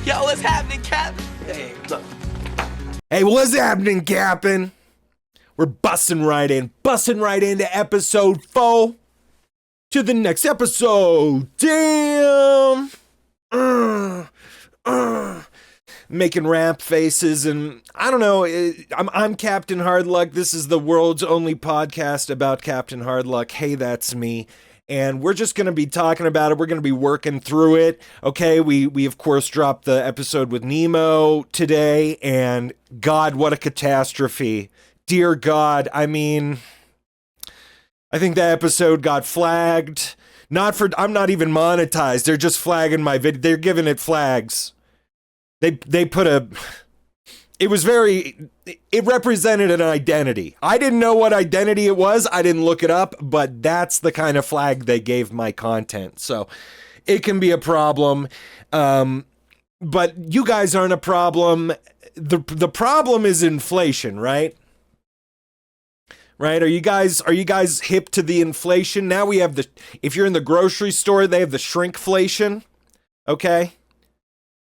Yo, what's happening, Cap? Hey, look. Hey, what's happening, Captain? We're busting right into episode 4. To the next episode. Damn. Making rap faces, and I don't know. I'm Captain Hardluck. This is the world's only podcast about Captain Hardluck. Hey, that's me. And we're just going to be talking about it. We're going to be working through it. Okay, we of course dropped the episode with Nemo today, and God, what a catastrophe. Dear God, I mean, I think that episode got flagged. I'm not even monetized. They're just flagging my video. They're giving it flags. They put it represented an identity. I didn't know what identity it was. I didn't look it up, but that's the kind of flag they gave my content. So it can be a problem. But you guys aren't a problem. The problem is inflation, right? Right? Are you guys hip to the inflation? Now we have if you're in the grocery store, they have the shrinkflation. Okay?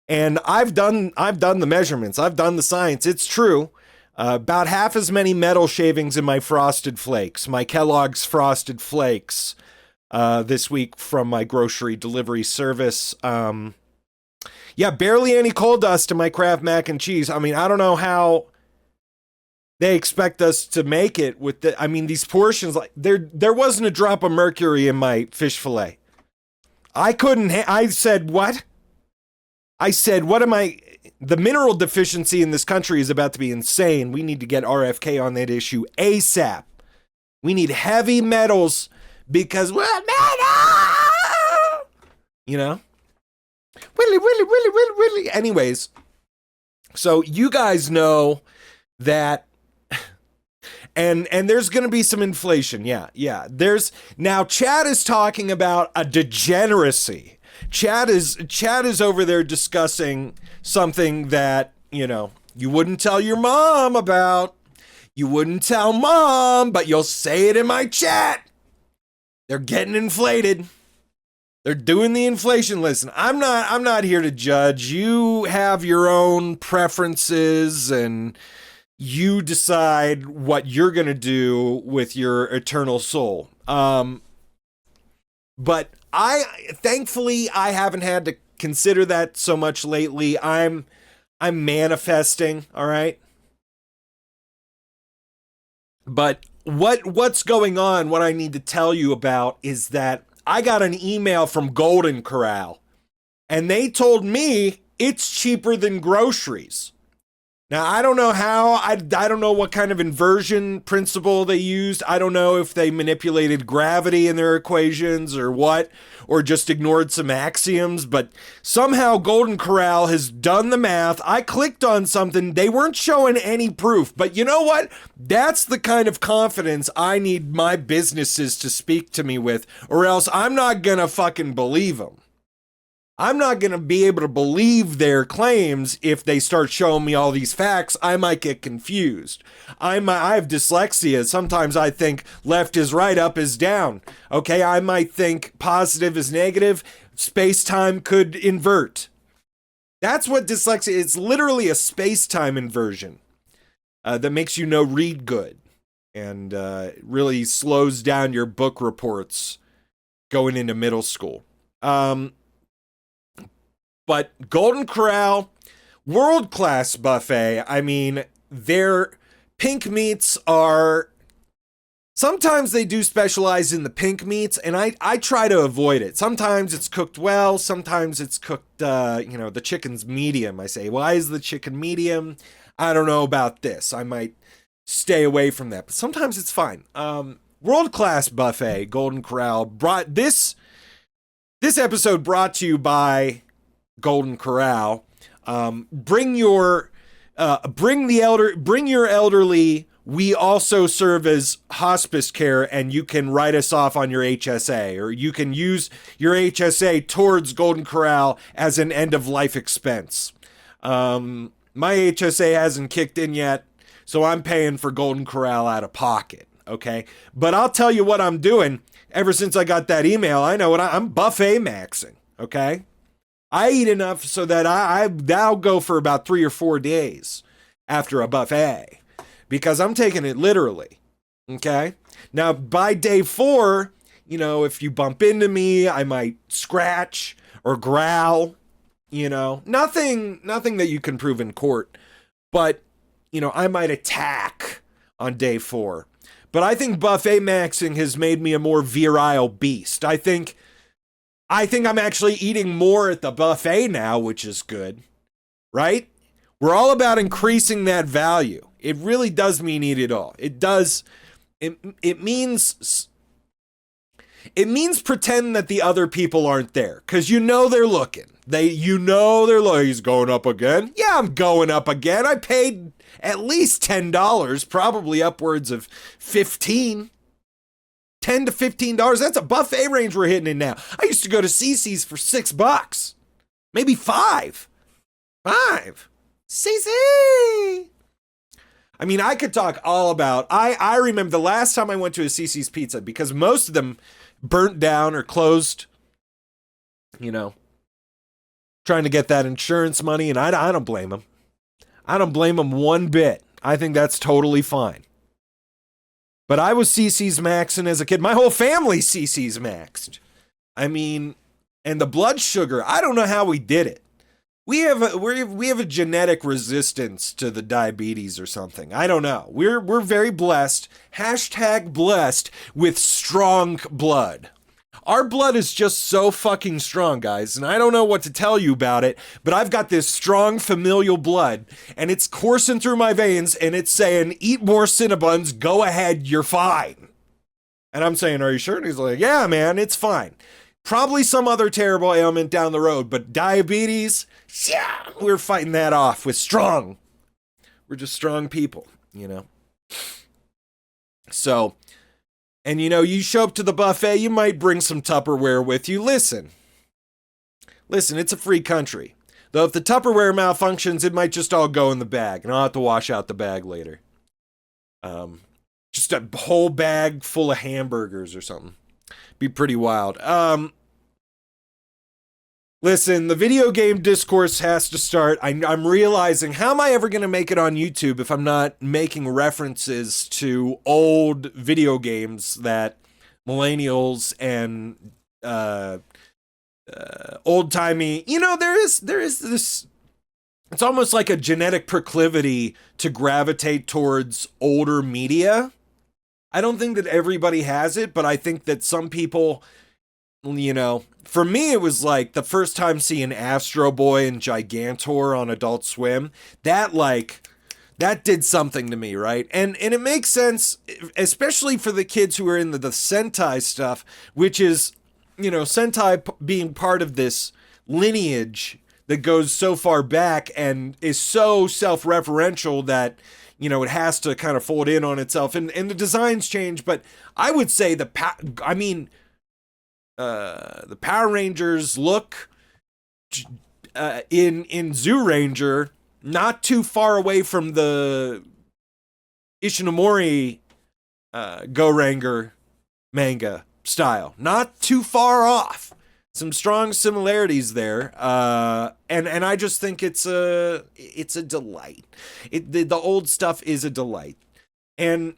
And I've done the measurements. I've done the science. It's true. About half as many metal shavings in my Frosted Flakes, my Kellogg's Frosted Flakes, this week from my grocery delivery service. Yeah, barely any coal dust in my Kraft mac and cheese. I mean, I don't know how they expect us to make it with these portions. Like there wasn't a drop of mercury in my fish fillet. I said, what? I said, the mineral deficiency in this country is about to be insane. We need to get RFK on that issue ASAP. We need heavy metals because we're metal! You know? Willy. Anyways, so you guys know that, and there's going to be some inflation. Yeah. Now Chad is talking about a degeneracy. Chad is over there discussing something that, you wouldn't tell your mom about. You wouldn't tell mom, but you'll say it in my chat. They're getting inflated. They're doing the inflation. Listen, I'm not here to judge. You have your own preferences and you decide what you're going to do with your eternal soul. But thankfully I haven't had to consider that so much lately. I'm manifesting, all right? But what's going on, what I need to tell you about is that I got an email from Golden Corral, and they told me it's cheaper than groceries. Now, I don't know how, I don't know what kind of inversion principle they used. I don't know if they manipulated gravity in their equations or what, or just ignored some axioms, but somehow Golden Corral has done the math. I clicked on something, they weren't showing any proof, but you know what? That's the kind of confidence I need my businesses to speak to me with, or else I'm not gonna fucking believe them. I'm not going to be able to believe their claims if they start showing me all these facts. I might get confused. I have dyslexia. Sometimes I think left is right, up is down. Okay, I might think positive is negative. Space-time could invert. That's what dyslexia is. It's literally a space-time inversion that makes you read good and really slows down your book reports going into middle school. But Golden Corral, world-class buffet. I mean, their pink meats are... Sometimes they do specialize in the pink meats, and I try to avoid it. Sometimes it's cooked well, sometimes it's cooked, the chicken's medium. I say, why is the chicken medium? I don't know about this. I might stay away from that, but sometimes it's fine. World-class buffet, Golden Corral. This episode brought to you by Golden Corral. Bring your elderly. We also serve as hospice care, and you can write us off on your HSA, or you can use your HSA towards Golden Corral as an end-of-life expense. My HSA hasn't kicked in yet, so I'm paying for Golden Corral out of pocket, okay? But I'll tell you what I'm doing. Ever since I got that email, I know what I'm buffet maxing, okay? I eat enough so that I'll go for about 3 or 4 days after a buffet because I'm taking it literally. Okay. Now by day 4, you know, if you bump into me, I might scratch or growl, you know, nothing that you can prove in court, but you know, I might attack on day 4. But I think buffet maxing has made me a more virile beast. I think I'm actually eating more at the buffet now, which is good, right? We're all about increasing that value. It really does mean eat it all. It does. It means pretend that the other people aren't there, because you know they're looking. He's going up again. Yeah, I'm going up again. I paid at least $10, probably upwards of $15. $10 to $15. That's a buffet range we're hitting in now. I used to go to CC's for $6, maybe $5. CC. I mean, I could talk all about. I remember the last time I went to a CC's Pizza, because most of them burnt down or closed. You know, trying to get that insurance money, and I don't blame them. I don't blame them one bit. I think that's totally fine. But I was CC's maxing as a kid. My whole family CC's maxed. I mean, and the blood sugar, I don't know how we did it. We have a genetic resistance to the diabetes or something. I don't know. We're very blessed. Hashtag blessed with strong blood. Our blood is just so fucking strong, guys, and I don't know what to tell you about it, but I've got this strong familial blood, and it's coursing through my veins, and it's saying, eat more Cinnabons, go ahead, you're fine. And I'm saying, are you sure? And he's like, yeah, man, it's fine. Probably some other terrible ailment down the road, but diabetes, yeah, we're fighting that off with strong. We're just strong people, you know? So, and you know, you show up to the buffet, you might bring some Tupperware with you. Listen, it's a free country. Though if the Tupperware malfunctions, it might just all go in the bag, and I'll have to wash out the bag later. Just a whole bag full of hamburgers or something. Be pretty wild. Listen, the video game discourse has to start. I'm realizing, how am I ever going to make it on YouTube if I'm not making references to old video games that millennials and old-timey, you know, there is this, it's almost like a genetic proclivity to gravitate towards older media. I don't think that everybody has it, but I think that some people, you know, for me, it was like the first time seeing Astro Boy and Gigantor on Adult Swim. That did something to me, right? And it makes sense, especially for the kids who are in the Sentai stuff, which is, you know, Sentai being part of this lineage that goes so far back and is so self-referential that, you know, it has to kind of fold in on itself, and the designs change. But I would say the Power Rangers look in Zoo Ranger not too far away from the Ishinomori Go-Ranger manga style. Not too far off. Some strong similarities there, and I just think it's a delight. The old stuff is a delight, and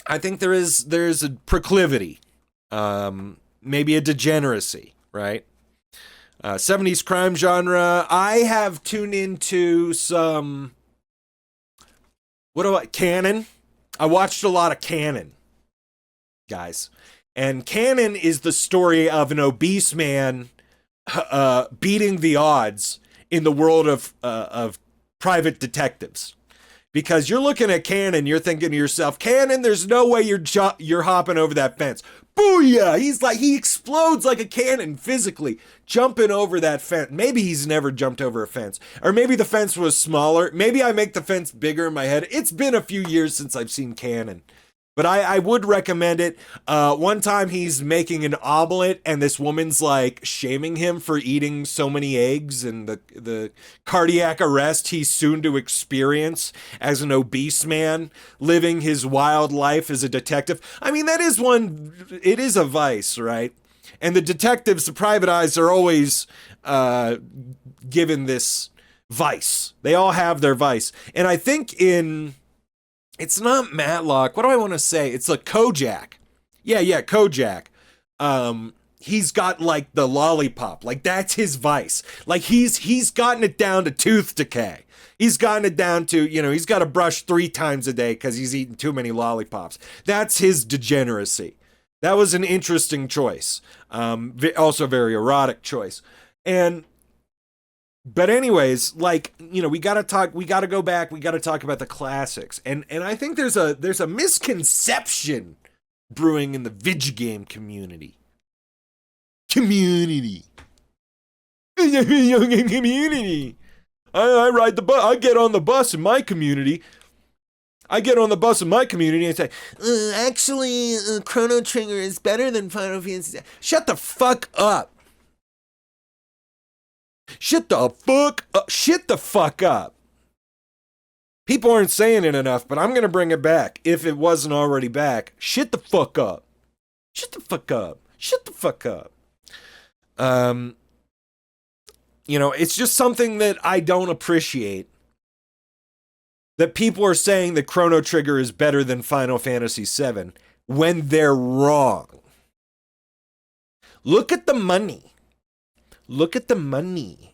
I think there's a proclivity, maybe a degeneracy, right? 70s crime genre. I have tuned into some. Canon? I watched a lot of Canon, guys. And Canon is the story of an obese man beating the odds in the world of private detectives. Because you're looking at Canon, you're thinking to yourself, Canon, there's no way you're hopping over that fence. Booyah! He explodes like a cannon physically, jumping over that fence. Maybe he's never jumped over a fence. Or maybe the fence was smaller. Maybe I make the fence bigger in my head. It's been a few years since I've seen Canon. But I would recommend it. One time he's making an omelet, and this woman's like shaming him for eating so many eggs, and the cardiac arrest he's soon to experience as an obese man living his wild life as a detective. I mean, it is a vice, right? And the detectives, the private eyes, are always given this vice. They all have their vice. And I think it's not Matlock. What do I want to say? It's like Kojak. Yeah, Kojak. He's got like the lollipop. Like that's his vice. Like he's gotten it down to tooth decay. He's gotten it down to, he's got to brush 3 times a day because he's eaten too many lollipops. That's his degeneracy. That was an interesting choice. Also very erotic choice. But anyways, like, we got to go back. We got to talk about the classics. And I think there's a misconception brewing in the video game community. Community. I ride the bus. I get on the bus in my community. And say, actually, Chrono Trigger is better than Final Fantasy. Shut the fuck up. Shut the fuck up. People aren't saying it enough, but I'm going to bring it back if it wasn't already back. Shut the fuck up. Shut the fuck up. Shut the fuck up. It's just something that I don't appreciate. That people are saying that Chrono Trigger is better than Final Fantasy VII when they're wrong. Look at the money. Look at the money.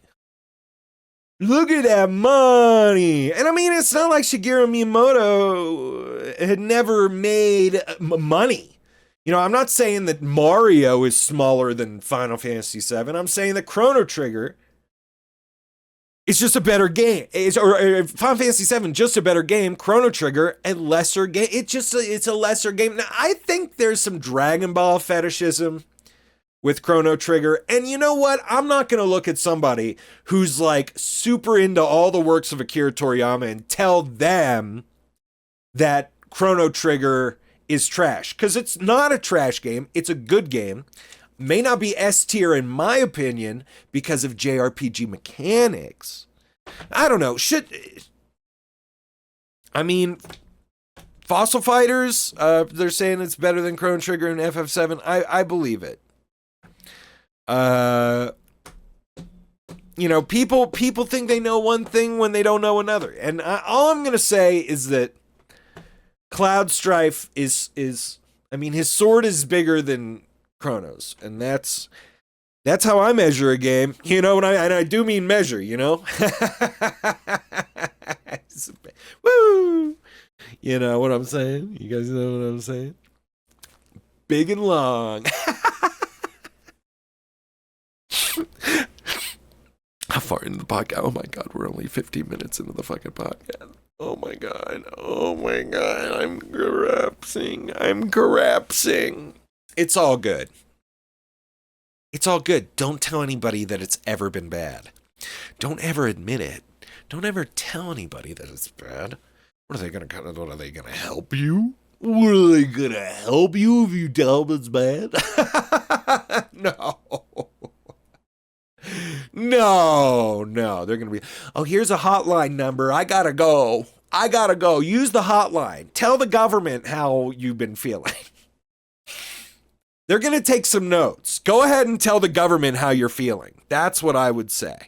Look at that money. And I mean, it's not like Shigeru Miyamoto had never made money. I'm not saying that Mario is smaller than Final Fantasy VII. I'm saying that Chrono Trigger is just a better game. Or Final Fantasy VII, just a better game. Chrono Trigger, a lesser game. It's a lesser game. Now, I think there's some Dragon Ball fetishism with Chrono Trigger. And you know what? I'm not going to look at somebody who's like super into all the works of Akira Toriyama and tell them that Chrono Trigger is trash. Because it's not a trash game. It's a good game. May not be S tier in my opinion because of JRPG mechanics. I don't know. Fossil Fighters, they're saying it's better than Chrono Trigger and FF7. I believe it. People think they know one thing when they don't know another. And all I'm going to say is that Cloud Strife is his sword is bigger than Chronos, and that's how I measure a game, and I do mean measure, Woo! You know what I'm saying? You guys know what I'm saying? Big and long. How far into the podcast? Oh my god, we're only 15 minutes into the fucking podcast. Oh my god, I'm corrupting. It's all good. It's all good. Don't tell anybody that it's ever been bad. Don't ever admit it. Don't ever tell anybody that it's bad. What are they gonna help you? What are they gonna help you if you tell them it's bad? No. They're gonna be, oh, here's a hotline number. I gotta go. Use the hotline. Tell the government how you've been feeling. They're going to take some notes. Go ahead and tell the government how you're feeling. That's what I would say.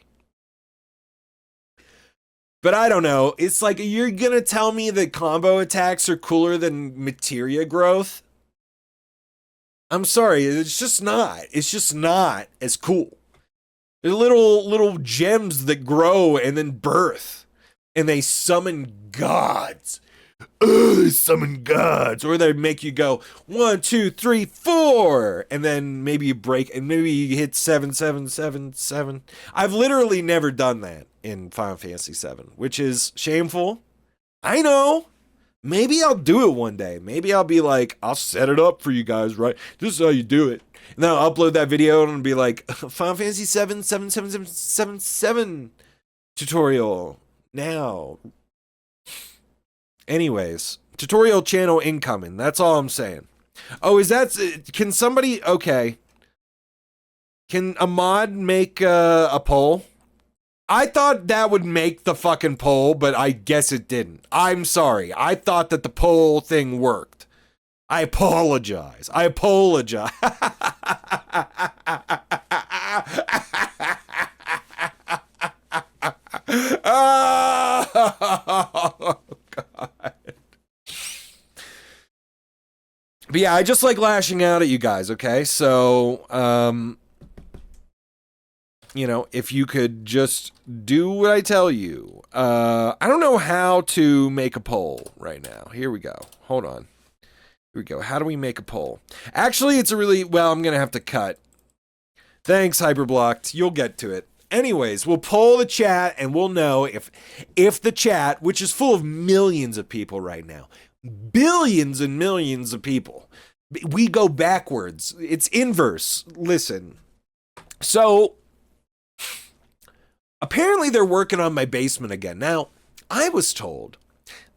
But I don't know. It's like, you're going to tell me that combo attacks are cooler than materia growth? I'm sorry. It's just not. It's just not as cool. They're little gems that grow and then birth. And they summon gods. Summon gods, or they make you go 1, 2, 3, 4, and then maybe you break, and maybe you hit 7, 7, 7, 7. I've literally never done that in Final Fantasy VII, which is shameful. I know. Maybe I'll do it one day. Maybe I'll be like, I'll set it up for you guys, right? This is how you do it. And then I'll upload that video and be like, Final Fantasy VII 77777 tutorial now. Anyways, tutorial channel incoming. That's all I'm saying. Oh, can somebody, okay. Can a mod make a poll? I thought that would make the fucking poll, but I guess it didn't. I'm sorry. I thought that the poll thing worked. I apologize. Oh, God. But yeah, I just like lashing out at you guys, okay? So, you know, if you could just do what I tell you. I don't know how to make a poll right now. Here we go. Hold on. Here we go. How do we make a poll? Actually, it's a really... Well, I'm going to have to cut. Thanks, Hyperblocked. You'll get to it. Anyways, we'll poll the chat and we'll know if the chat, which is full of millions of people right now, billions and millions of people, we go backwards. It's inverse. Listen. So, apparently they're working on my basement again. Now, I was told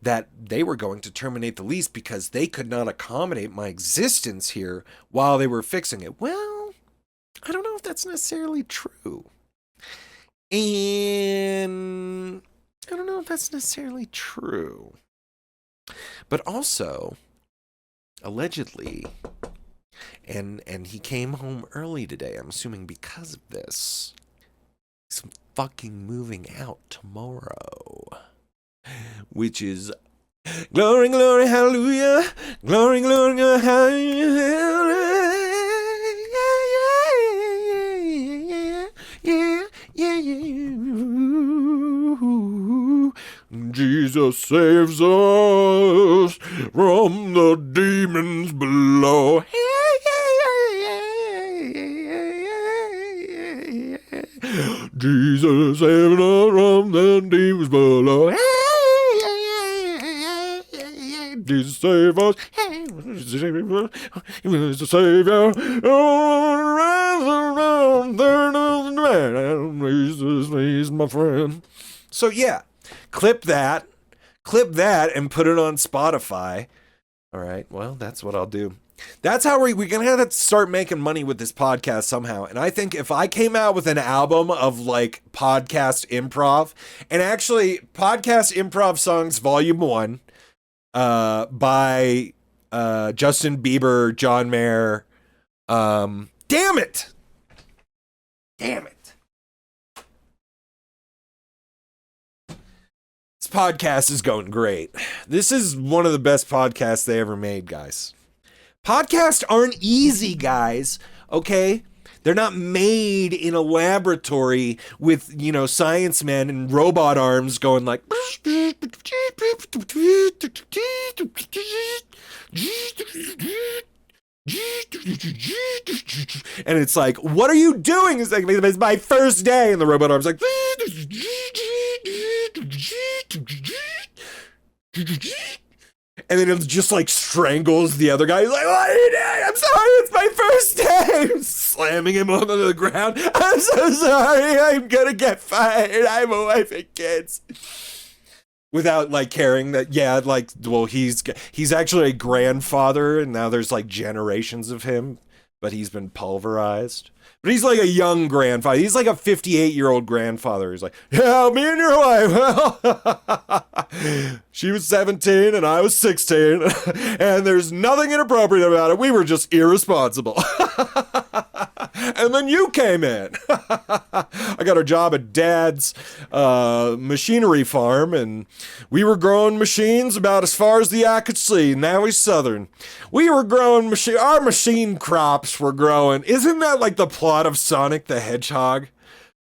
that they were going to terminate the lease because they could not accommodate my existence here while they were fixing it. Well, I don't know if that's necessarily true. And I don't know if that's necessarily true. But also, allegedly, and he came home early today, I'm assuming because of this, he's fucking moving out tomorrow. Which is glory, glory, hallelujah, glory, glory, hallelujah, yeah. Jesus saves us from the demons below. Jesus saves us from the demons below. Jesus save us. He was the Savior. Jesus, my friend. So yeah, clip that, and put it on Spotify. All right, well, that's what I'll do. That's how we're going to have to start making money with this podcast somehow. And I think if I came out with an album of like podcast improv, and actually podcast improv songs volume 1, by Justin Bieber, John Mayer. Damn it! This podcast is going great. This is one of the best podcasts they ever made, guys. Podcasts aren't easy, guys. Okay? They're not made in a laboratory with, you know, science men and robot arms going like... And it's like, what are you doing? It's like, it's my first day. And the robot arm's like... And then it just like strangles the other guy. He's like, what are you doing? I'm sorry, it's my first day. I'm slamming him onto the ground. I'm so sorry. I'm gonna get fired. I have a wife and kids. Without like caring that, yeah, like, well, he's actually a grandfather, and now there's like generations of him, but he's been pulverized. But he's like a young grandfather. He's like a 58-year-old grandfather. He's like, yeah, me and your wife, well, she was 17 and I was 16, and there's nothing inappropriate about it. We were just irresponsible. And then you came in. I got a job at Dad's machinery farm, and we were growing machines about as far as the eye could see. Now he's Southern. We were growing our machine crops were growing. Isn't that like the plot of Sonic the Hedgehog?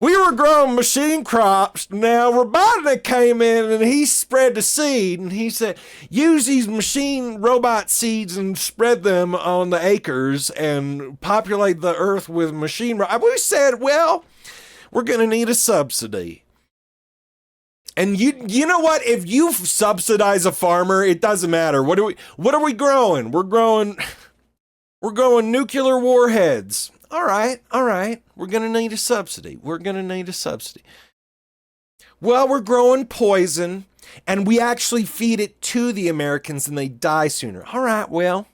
We were growing machine crops. Now Robotnik came in and he spread the seed, and he said, use these machine robot seeds and spread them on the acres and populate the earth with machine. We said, well, we're going to need a subsidy. And you know what? If you subsidize a farmer, it doesn't matter. What are we growing? We're growing nuclear warheads. All right. We're going to need a subsidy. Well, we're growing poison, and we actually feed it to the Americans, and they die sooner. All right, well,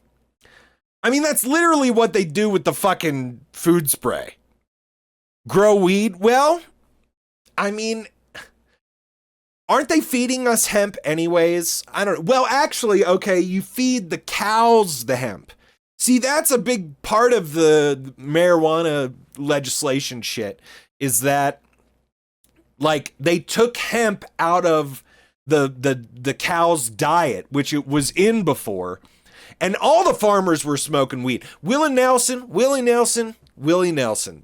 I mean, that's literally what they do with the fucking food spray. Grow weed? Well, I mean, aren't they feeding us hemp anyways? I don't know. Well, actually, okay, you feed the cows the hemp. See, that's a big part of the marijuana legislation shit, is that, like, they took hemp out of the cow's diet, which it was in before, and all the farmers were smoking weed. Willie Nelson.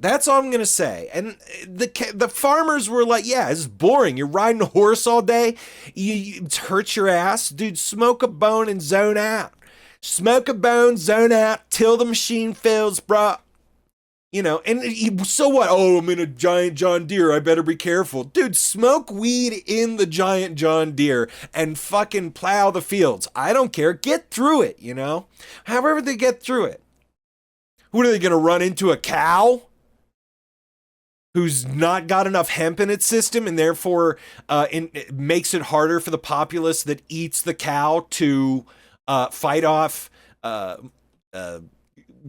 That's all I'm gonna say. And the farmers were like, yeah, it's boring. You're riding a horse all day. You hurt your ass, dude. Smoke a bone and zone out. Smoke a bone, zone out till the machine fills, bruh. You know, and so what? Oh, I'm in a giant John Deere. I better be careful. Dude, smoke weed in the giant John Deere and fucking plow the fields. I don't care. Get through it, you know? However they get through it. What are they going to run into, a cow who's not got enough hemp in its system, and therefore it makes it harder for the populace that eats the cow to fight off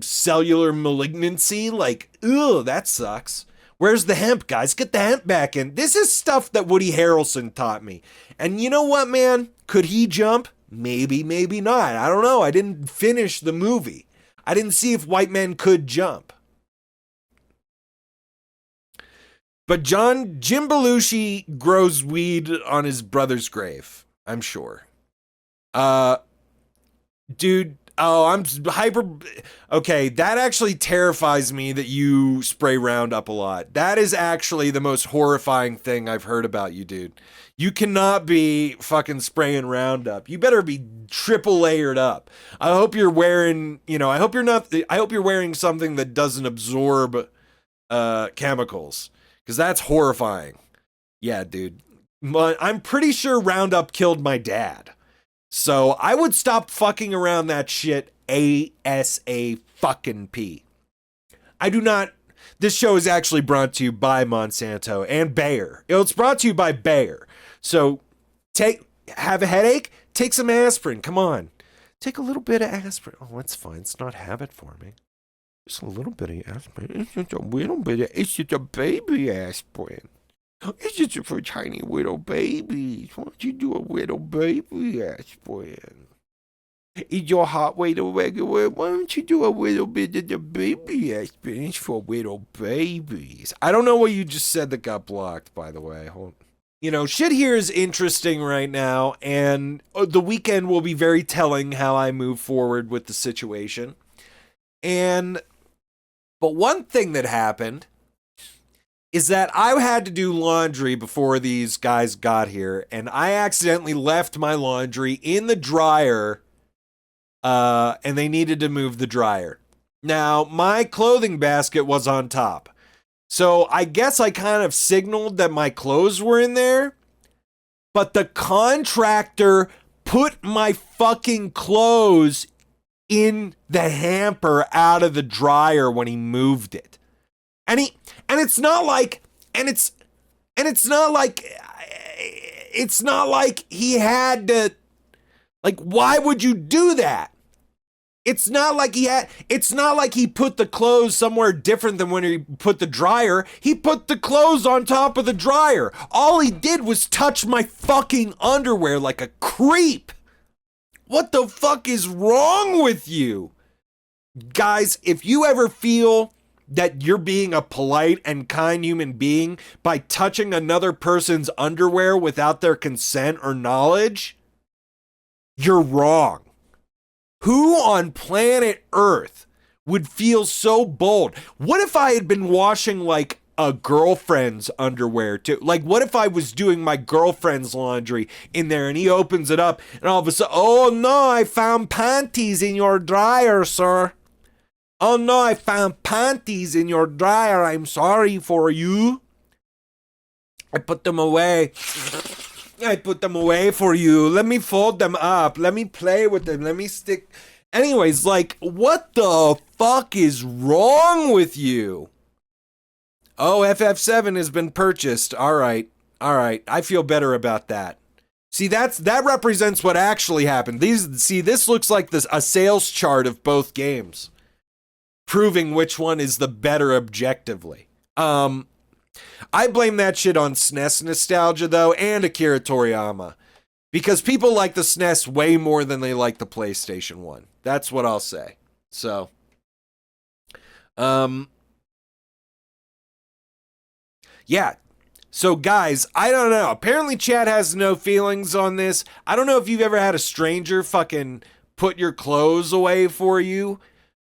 cellular malignancy? Like, ugh, that sucks. Where's the hemp, guys? Get the hemp back in. This is stuff that Woody Harrelson taught me. And you know what, man? Could he jump? Maybe, maybe not. I don't know. I didn't finish the movie. I didn't see if white men could jump. But Jim Belushi grows weed on his brother's grave, I'm sure. Dude, oh, I'm hyper... Okay, that actually terrifies me that you spray Roundup a lot. That is actually the most horrifying thing I've heard about you, dude. You cannot be fucking spraying Roundup. You better be triple layered up. I hope you're wearing, you know, I hope you're wearing something that doesn't absorb chemicals, because that's horrifying. Yeah, dude. I'm pretty sure Roundup killed my dad. So I would stop fucking around that shit ASAP. I do not... This show is actually brought to you by Monsanto and Bayer. It's brought to you by Bayer. So have a headache? Take some aspirin. Come on. Take a little bit of aspirin. Oh, that's fine. It's not habit forming. Just a little bit of aspirin. It's just a little bit of... It's just a baby aspirin. It's just for tiny little babies. Why don't you do a little baby aspirin? Is your heart rate irregular? Why don't you do a little bit of the baby aspirin? It's for little babies. I don't know what you just said that got blocked, by the way. Hold on. You know, shit here is interesting right now, and the weekend will be very telling how I move forward with the situation. But one thing that happened is that I had to do laundry before these guys got here, and I accidentally left my laundry in the dryer, and they needed to move the dryer. Now, my clothing basket was on top. So I guess I kind of signaled that my clothes were in there, but the contractor put my fucking clothes in the hamper out of the dryer when he moved it. And it's not like he had to, like, why would you do that? It's not like he put the clothes somewhere different than when he put the dryer. He put the clothes on top of the dryer. All he did was touch my fucking underwear like a creep. What the fuck is wrong with you? Guys, if you ever feel that you're being a polite and kind human being by touching another person's underwear without their consent or knowledge, you're wrong. Who on planet Earth would feel so bold? What if I had been washing like a girlfriend's underwear too? Like, what if I was doing my girlfriend's laundry in there and he opens it up and all of a sudden, oh no, I found panties in your dryer, sir. Oh no, I found panties in your dryer. I'm sorry for you. I put them away. I put them away for you. Let me fold them up. Let me play with them. Let me stick. Anyways, like, what the fuck is wrong with you? Oh, FF7 has been purchased. All right. I feel better about that. See, that represents what actually happened. This looks like a sales chart of both games, proving which one is the better objectively. I blame that shit on SNES nostalgia, though, and Akira Toriyama. Because people like the SNES way more than they like the PlayStation 1. That's what I'll say. So, yeah. So, guys, I don't know. Apparently, Chad has no feelings on this. I don't know if you've ever had a stranger fucking put your clothes away for you,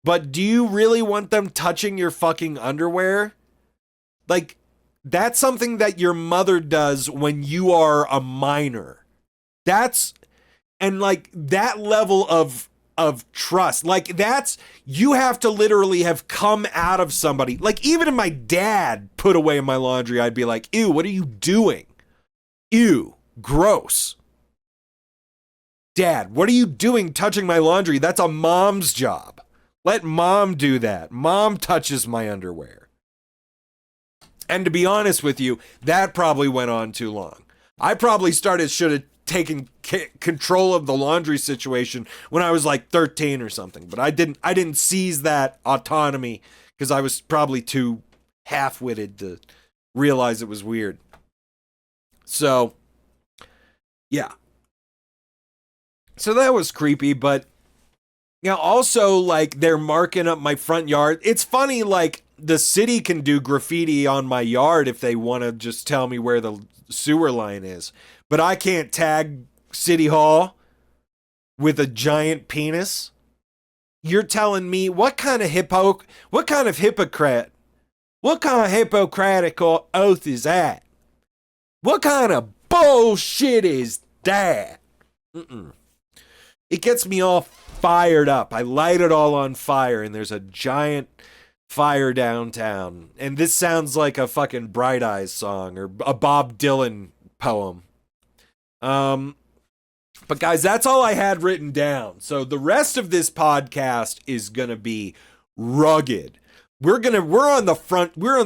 but do you really want them touching your fucking underwear? Like, that's something that your mother does when you are a minor. That's, and like, that level of trust, like, that's, you have to literally have come out of somebody. Like, even if my dad put away my laundry, I'd be like, ew, what are you doing? Ew, gross. Dad, what are you doing touching my laundry? That's a mom's job. Let mom do that. Mom touches my underwear. And to be honest with you, that probably went on too long. I probably should have taken control of the laundry situation when I was like 13 or something, but I didn't seize that autonomy because I was probably too half-witted to realize it was weird. So, yeah. So that was creepy, but you know, also like they're marking up my front yard. It's funny, like the city can do graffiti on my yard if they want to just tell me where the sewer line is. But I can't tag City Hall with a giant penis. You're telling me what kind of hypocrite, what kind of Hippocratic oath is that? What kind of bullshit is that? It gets me all fired up. I light it all on fire and there's a giant fire downtown. And this sounds like a fucking Bright Eyes song or a Bob Dylan poem. But guys, that's all I had written down. So the rest of this podcast is gonna be rugged. We're on the we're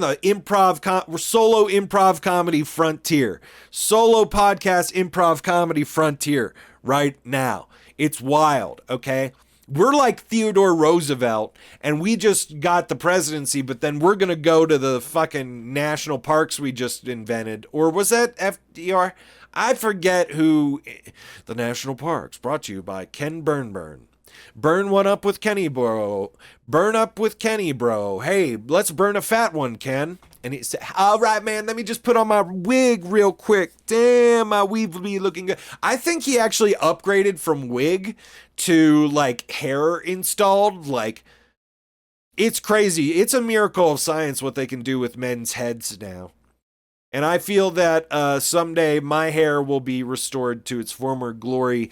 solo improv comedy frontier. Solo podcast improv comedy frontier right now. It's wild, okay? We're like Theodore Roosevelt, and we just got the presidency, but then we're gonna go to the fucking national parks we just invented. Or was that FDR? I forget who. The national parks, brought to you by Ken Burn. Burn one up with Kenny, bro. Burn up with Kenny, bro. Hey, let's burn a fat one, Ken. And he said, all right, man, let me just put on my wig real quick. Damn, my weave will be looking good. I think he actually upgraded from wig to, like, hair installed. Like, it's crazy. It's a miracle of science what they can do with men's heads now. And I feel that someday my hair will be restored to its former glory,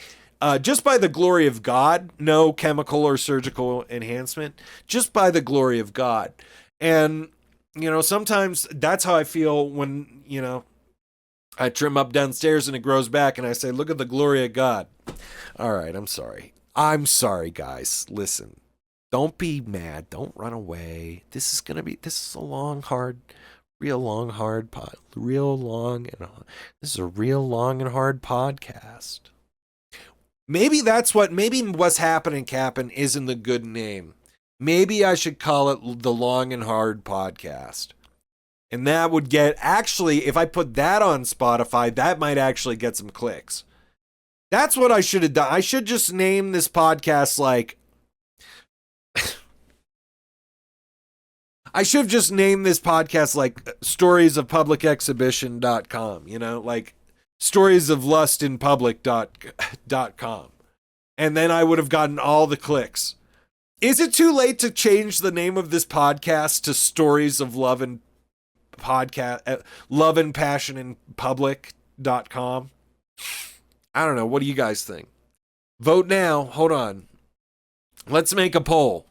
just by the glory of God. No chemical or surgical enhancement, just by the glory of God. And, you know, sometimes that's how I feel when, you know, I trim up downstairs and it grows back and I say, look at the glory of God. All right, I'm sorry. I'm sorry, guys. Listen, don't be mad. Don't run away. This is a long, hard this is a real long and hard podcast. Maybe what's happening, Cap'n, isn't the good name. Maybe I should call it the Long and Hard Podcast. And that would actually, if I put that on Spotify, that might actually get some clicks. That's what I should have done. I should just name this podcast like, I should have just named this podcast like storiesofpublicexhibition.com, you know, like storiesoflustinpublic.com. And then I would have gotten all the clicks. Is it too late to change the name of this podcast to Stories of Love and Love and Passion in Public.com? I don't know. What do you guys think? Vote now. Hold on. Let's make a poll.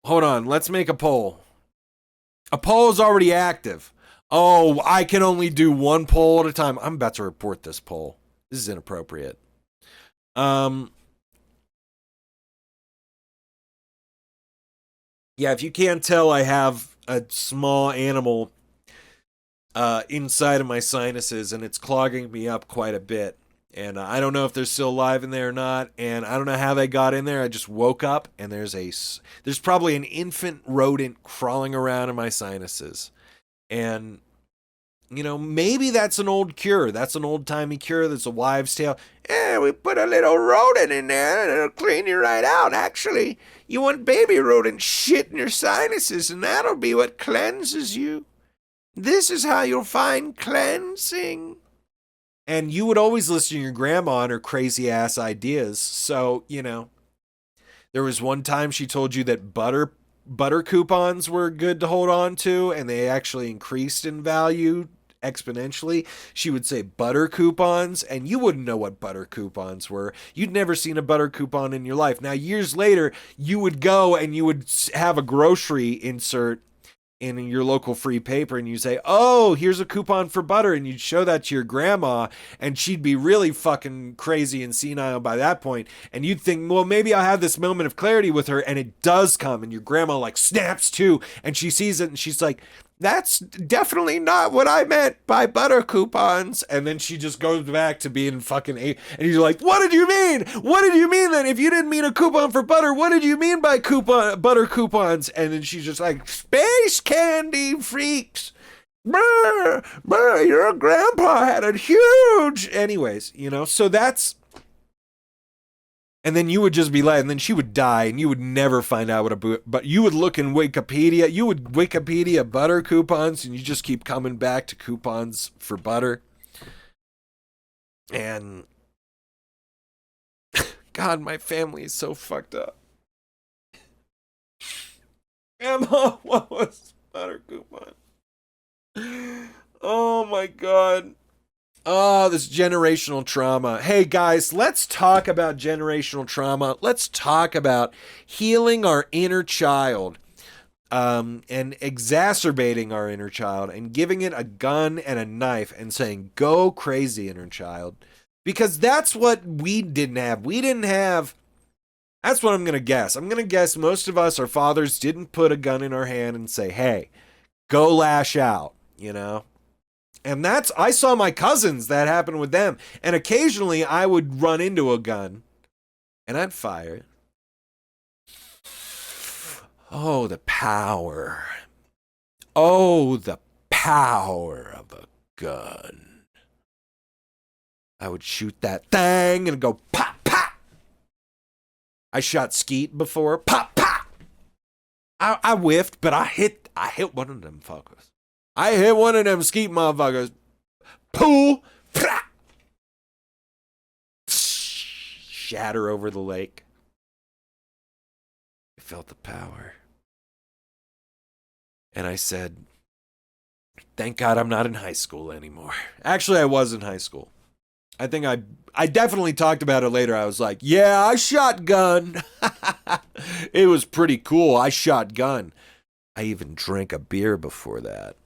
Hold on, let's make a poll. A poll is already active. Oh, I can only do one poll at a time. I'm about to report this poll. This is inappropriate. Yeah, if you can't tell, I have a small animal inside of my sinuses, and it's clogging me up quite a bit. And I don't know if they're still alive in there or not, and I don't know how they got in there. I just woke up, and there's probably an infant rodent crawling around in my sinuses. And You know, maybe that's an old cure. That's an old-timey cure. That's a wives' tale. We put a little rodent in there and it'll clean you right out. Actually, you want baby rodent shit in your sinuses and that'll be what cleanses you. This is how you'll find cleansing. And you would always listen to your grandma on her crazy-ass ideas. So, you know, there was one time she told you that butter coupons were good to hold on to, and they actually increased in value exponentially. She would say butter coupons, and you wouldn't know what butter coupons were. You'd never seen a butter coupon in your life. Now, years later, you would go and you would have a grocery insert in your local free paper, and you say, oh, here's a coupon for butter, and you'd show that to your grandma, and she'd be really fucking crazy and senile by that point, and you'd think, well, maybe I'll have this moment of clarity with her, and it does come, and your grandma like snaps to, and she sees it, and she's like, that's definitely not what I meant by butter coupons. And then she just goes back to being fucking eight. And you're like, what did you mean? What did you mean then? If you didn't mean a coupon for butter, what did you mean by butter coupons? And then she's just like, space candy freaks. Brr, brr, your grandpa had a huge. Anyways, you know, so that's. And then you would just be like, and then she would die, and you would never find out what but you would look in Wikipedia, you would Wikipedia butter coupons, and you just keep coming back to coupons for butter. And God, my family is so fucked up. Grandma, what was butter coupon? Oh my God. Oh, this generational trauma. Hey guys, let's talk about generational trauma. Let's talk about healing our inner child, and exacerbating our inner child and giving it a gun and a knife and saying, go crazy, inner child. Because that's what we didn't have. We didn't have, that's what I'm going to guess. I'm going to guess most of us, our fathers, didn't put a gun in our hand and say, hey, go lash out, you know? And that's, I saw my cousins, that happened with them. And occasionally I would run into a gun and I'd fire it. Oh, the power. Oh, the power of a gun. I would shoot that thing and go pop, pop. I shot skeet before, pop, pop. I whiffed, but I hit one of them fuckers. I hit one of them skeet motherfuckers. Pool. Shatter over the lake. I felt the power. And I said, thank God I'm not in high school anymore. Actually, I was in high school. I think I definitely talked about it later. I was like, yeah, I shot gun. It was pretty cool. I shot gun. I even drank a beer before that.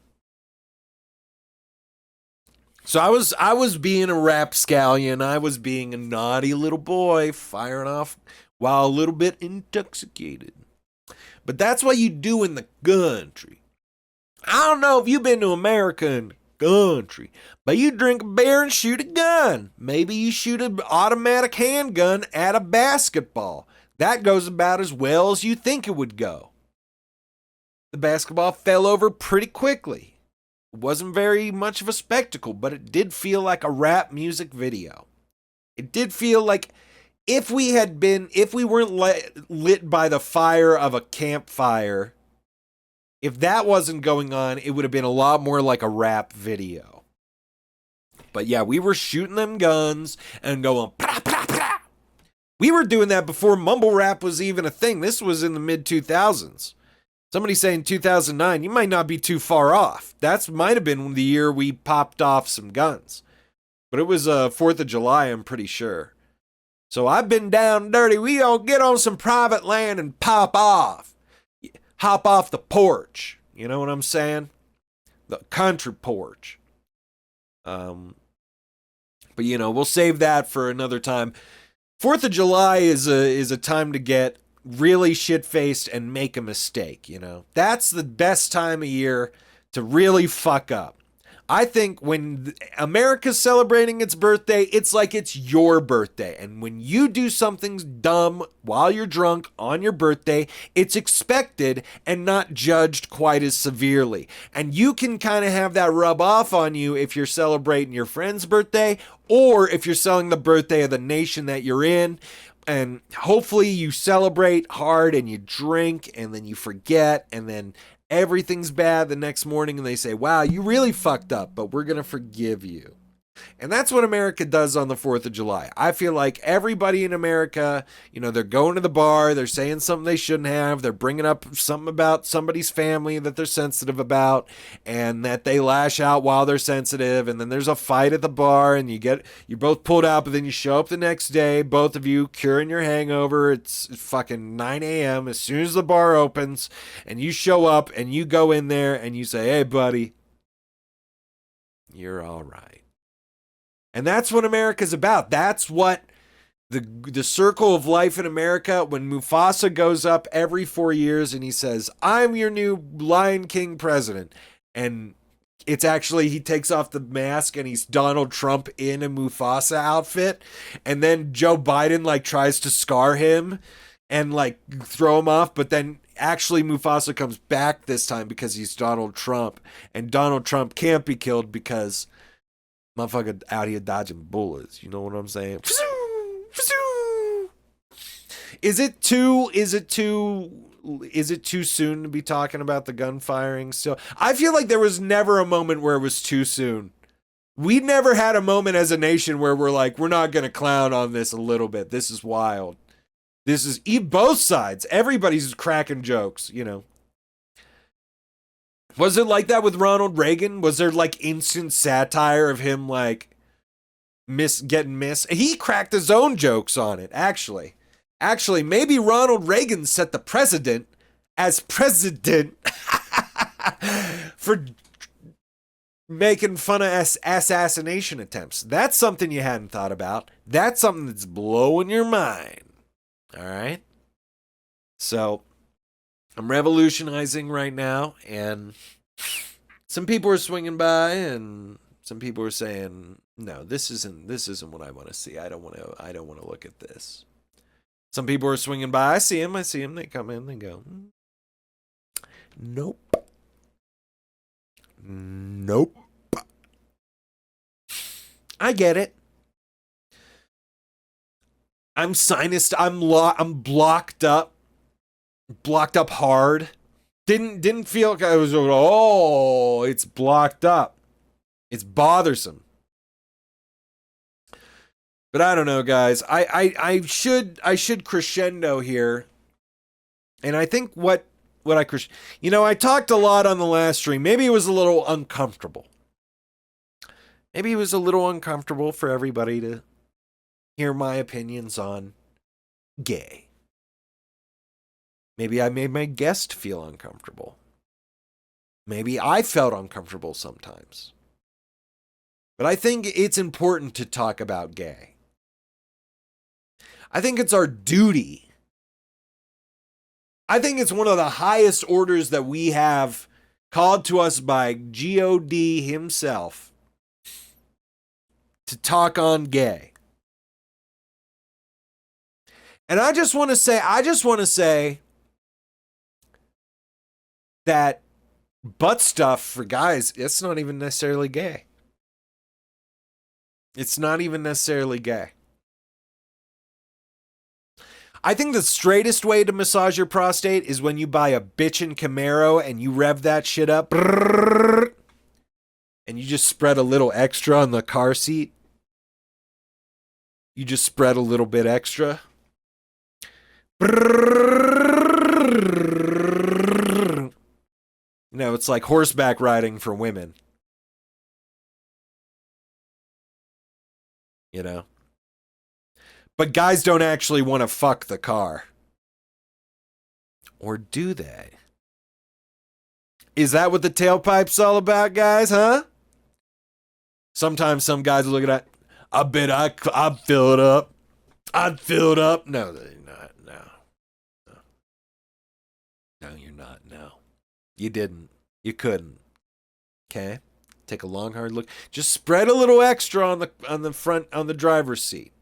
So I was being a rapscallion. I was being a naughty little boy, firing off while a little bit intoxicated. But that's what you do in the country. I don't know if you've been to America in the country, but you drink a beer and shoot a gun. Maybe you shoot an automatic handgun at a basketball. That goes about as well as you think it would go. The basketball fell over pretty quickly. It wasn't very much of a spectacle, but it did feel like a rap music video. It did feel like if we weren't lit by the fire of a campfire, if that wasn't going on, it would have been a lot more like a rap video. But yeah, we were shooting them guns and going, pra, pra, pra. We were doing that before mumble rap was even a thing. This was in the mid-2000s. Somebody saying 2009, you might not be too far off. That might have been the year we popped off some guns. But it was 4th of July, I'm pretty sure. So I've been down dirty. We all get on some private land and pop off. Hop off the porch. You know what I'm saying? The country porch. But you know, we'll save that for another time. 4th of July is a time to get really shit-faced and make a mistake, you know? That's the best time of year to really fuck up. I think when America's celebrating its birthday, it's like it's your birthday. And when you do something dumb while you're drunk on your birthday, it's expected and not judged quite as severely. And you can kind of have that rub off on you if you're celebrating your friend's birthday or if you're celebrating the birthday of the nation that you're in. And hopefully you celebrate hard and you drink and then you forget and then everything's bad the next morning and they say, wow, you really fucked up, but we're going to forgive you. And that's what America does on the 4th of July. I feel like everybody in America, you know, they're going to the bar, they're saying something they shouldn't have, they're bringing up something about somebody's family that they're sensitive about, and that they lash out while they're sensitive, and then there's a fight at the bar, and you're both pulled out, but then you show up the next day, both of you curing your hangover. It's fucking 9 a.m. as soon as the bar opens, and you show up, and you go in there, and you say, hey, buddy, you're all right. And that's what America's about. That's what the circle of life in America, when Mufasa goes up every 4 years and he says, I'm your new Lion King president. And it's actually, he takes off the mask and he's Donald Trump in a Mufasa outfit. And then Joe Biden like tries to scar him and like throw him off. But then actually Mufasa comes back this time because he's Donald Trump. And Donald Trump can't be killed because motherfucker out here dodging bullets. You know what I'm saying? Is it too soon to be talking about the gun firing still? I feel like there was never a moment where it was too soon. We never had a moment as a nation where we're like, we're not going to clown on this a little bit. This is wild. This is both sides. Everybody's cracking jokes, you know. Was it like that with Ronald Reagan? Was there like instant satire of him like getting missed? He cracked his own jokes on it, actually. Actually, maybe Ronald Reagan set the precedent as president for making fun of assassination attempts. That's something you hadn't thought about. That's something that's blowing your mind. All right? So I'm revolutionizing right now, and some people are swinging by, and some people are saying, "No, this isn't what I want to see. I don't want to look at this." Some people are swinging by. I see them. They come in. They go, "Nope, nope." I get it. I'm sinused. I'm blocked up. Blocked up hard. Didn't feel like I was, it's blocked up. It's bothersome. But I don't know, guys. I should crescendo here. And I think what I I talked a lot on the last stream. Maybe it was a little uncomfortable. Maybe it was a little uncomfortable for everybody to hear my opinions on gay. Maybe I made my guest feel uncomfortable. Maybe I felt uncomfortable sometimes. But I think it's important to talk about gay. I think it's our duty. I think it's one of the highest orders that we have called to us by God himself to talk on gay. And I just want to say that butt stuff for guys, it's not even necessarily gay. It's not even necessarily gay. I think the straightest way to massage your prostate is when you buy a bitchin' Camaro and you rev that shit up and you just spread a little extra on the car seat. You just spread a little bit extra. You know, it's like horseback riding for women. You know? But guys don't actually want to fuck the car. Or do they? Is that what the tailpipe's all about, guys, huh? Sometimes some guys look at that. I bet I'd fill it up. I'd fill it up. No, they're not. No. No, you're not. No. You didn't. You couldn't. Okay? Take a long, hard look. Just spread a little extra on the front, on the driver's seat.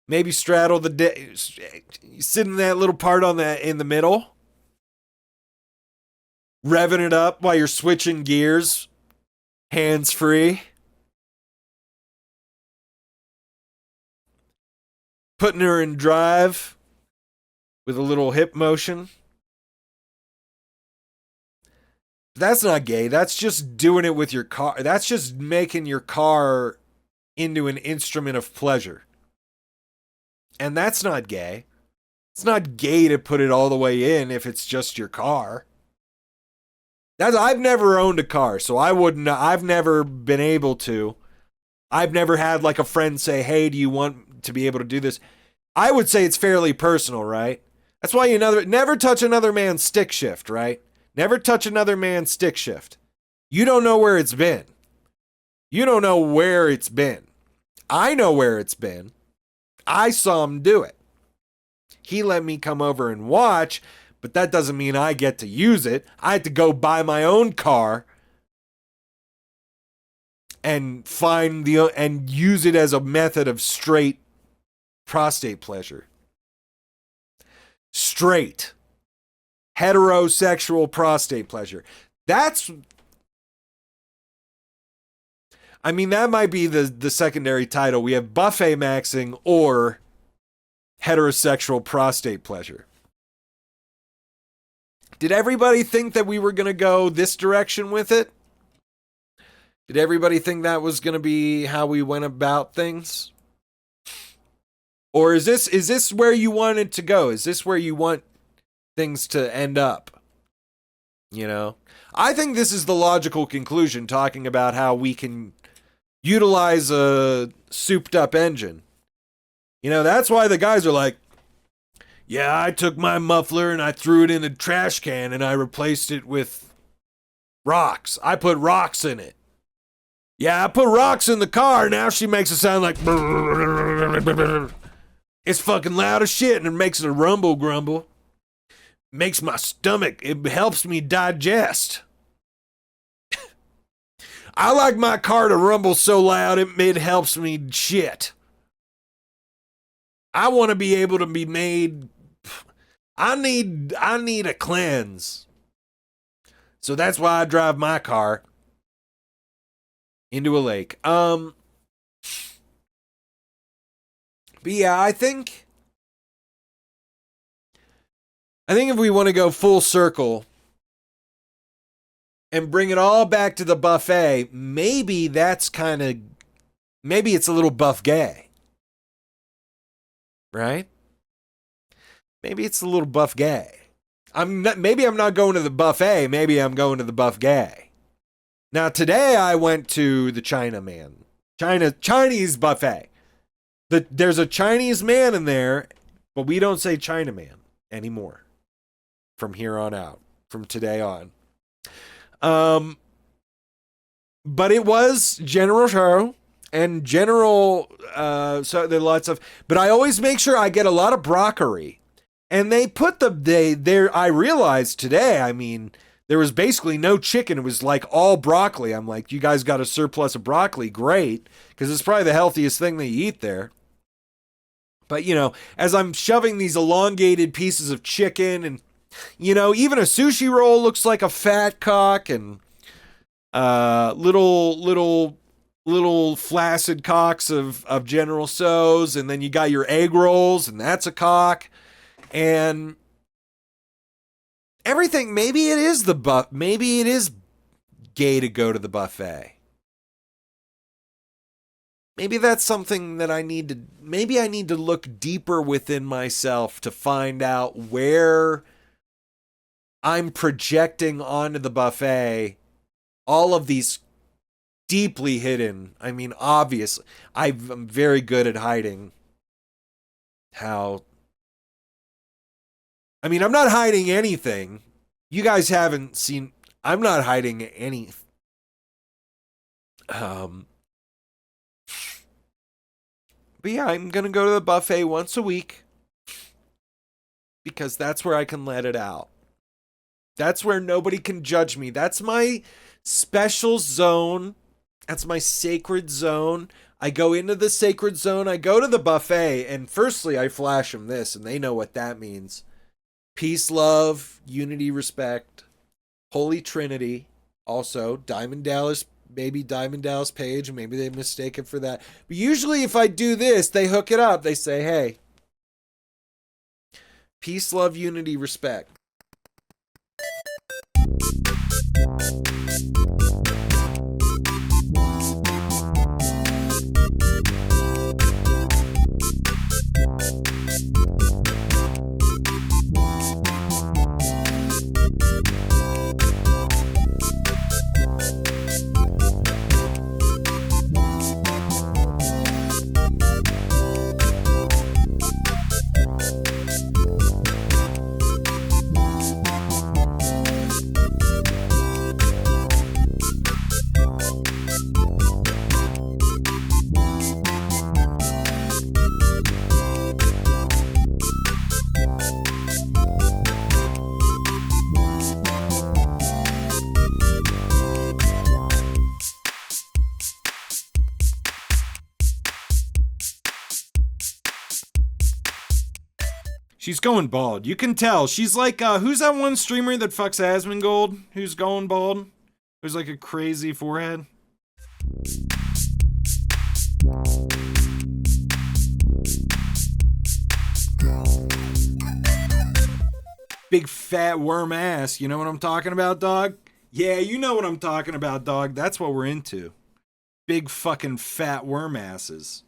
Maybe straddle sit in that little part in the middle. Revving it up while you're switching gears. Hands free. Putting her in drive with a little hip motion. That's not gay. That's just doing it with your car. That's just making your car into an instrument of pleasure. And that's not gay. It's not gay to put it all the way in if it's just your car. I've never owned a car, so I've never been able to. I've never had like a friend say, hey, do you want to be able to do this? I would say it's fairly personal, right? That's why you never touch another man's stick shift, right? Never touch another man's stick shift. You don't know where it's been. You don't know where it's been. I know where it's been. I saw him do it. He let me come over and watch, but that doesn't mean I get to use it. I had to go buy my own car and and use it as a method of straight prostate pleasure. Straight. Heterosexual prostate pleasure. That might be the secondary title. We have BUFFETMAXXING or heterosexual prostate pleasure. Did everybody think that we were going to go this direction with it? Did everybody think that was going to be how we went about things? Or is this where you want it to go? Is this where you want things to end up? You know? I think this is the logical conclusion, talking about how we can utilize a souped up engine. You know, that's why the guys are like, yeah, I took my muffler and I threw it in a trash can and I replaced it with rocks. I put rocks in it. Yeah, I put rocks in the car. Now she makes it sound like it's fucking loud as shit, and it makes it a rumble grumble. Makes my stomach, it helps me digest. I like my car to rumble so loud it helps me shit. I want to be able to be made. I need a cleanse. So that's why I drive my car into a lake. But yeah, I think if we want to go full circle and bring it all back to the buffet, maybe it's a little buff gay. Right? Maybe it's a little buff gay. Maybe I'm not going to the buffet, maybe I'm going to the buff gay. Now today I went to the Chinese buffet. There's a Chinese man in there, but we don't say Chinaman anymore. From here on out. From today on. But it was General Charo and General, so there are lots of, but I always make sure I get a lot of broccoli. And they put there, I realized today, there was basically no chicken. It was like all broccoli. I'm like, you guys got a surplus of broccoli. Great. Because it's probably the healthiest thing that you eat there. But, as I'm shoving these elongated pieces of chicken and, even a sushi roll looks like a fat cock, and little flaccid cocks of General Tso's, and then you got your egg rolls, and that's a cock. And everything, maybe it is gay to go to the buffet. Maybe that's something that I need to look deeper within myself to find out where I'm projecting onto the buffet all of these deeply hidden. Obviously, I'm very good at hiding how. I'm not hiding anything. You guys haven't seen. I'm not hiding any. But yeah, I'm gonna go to the buffet once a week because that's where I can let it out. That's where nobody can judge me. That's my special zone That's my sacred zone. I go into the sacred zone. I go to the buffet, and firstly, I flash them this, and they know what that means. Peace, love, unity, respect, Holy Trinity. Also, Diamond Dallas, maybe Diamond Dallas Page, maybe they mistake it for that. But usually, if I do this, they hook it up. They say, hey, peace, love, unity, respect. She's going bald. You can tell. She's like, who's that one streamer that fucks Asmongold? Who's going bald? Who's like a crazy forehead? Big fat worm ass. You know what I'm talking about, dog? Yeah, you know what I'm talking about, dog. That's what we're into. Big fucking fat worm asses.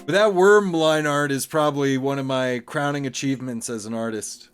But that worm line art is probably one of my crowning achievements as an artist.